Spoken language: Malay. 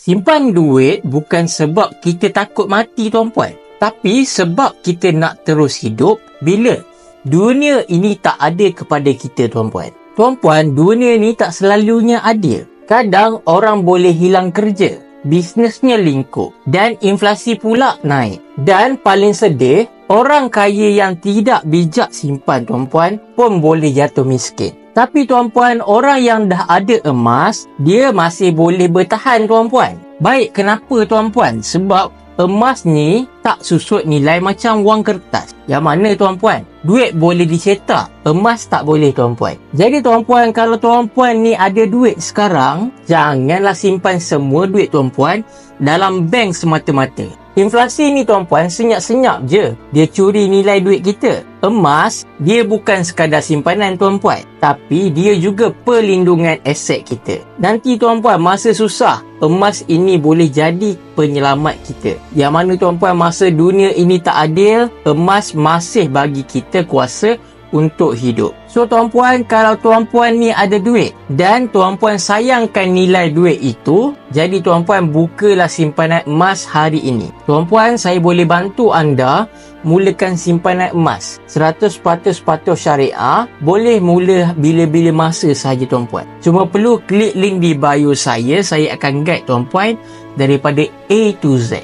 Simpan duit bukan sebab kita takut mati tuan-puan, tapi sebab kita nak terus hidup bila dunia ini tak adil kepada kita tuan-puan. Tuan-puan, dunia ni tak selalunya adil. Kadang orang boleh hilang kerja, bisnesnya lingkup dan inflasi pula naik. Dan paling sedih, orang kaya yang tidak bijak simpan tuan-puan pun boleh jatuh miskin. Tapi tuan-puan, orang yang dah ada emas, dia masih boleh bertahan tuan-puan. Baik, kenapa tuan-puan? Sebab emas ni tak susut nilai macam wang kertas. Yang mana tuan-puan? Duit boleh dicetak, emas tak boleh tuan-puan. Jadi tuan-puan, kalau tuan-puan ni ada duit sekarang, janganlah simpan semua duit tuan-puan dalam bank semata-mata. Inflasi ni tuan-puan senyap-senyap je. Dia curi nilai duit kita. Emas, dia bukan sekadar simpanan tuan-puan, tapi dia juga perlindungan aset kita. Nanti tuan-puan, masa susah, emas ini boleh jadi penyelamat kita. Yang mana tuan-puan, masa dunia ini tak adil, emas masih bagi kita kuasa untuk hidup. So tuan-puan, kalau tuan-puan ni ada duit dan tuan-puan sayangkan nilai duit itu, jadi tuan-puan bukalah simpanan emas hari ini. Tuan-puan, saya boleh bantu anda mulakan simpanan emas 100% patuh syariah. Boleh mula bila-bila masa sahaja tuan-puan. Cuma perlu klik link di bio saya akan guide tuan-puan daripada A to Z.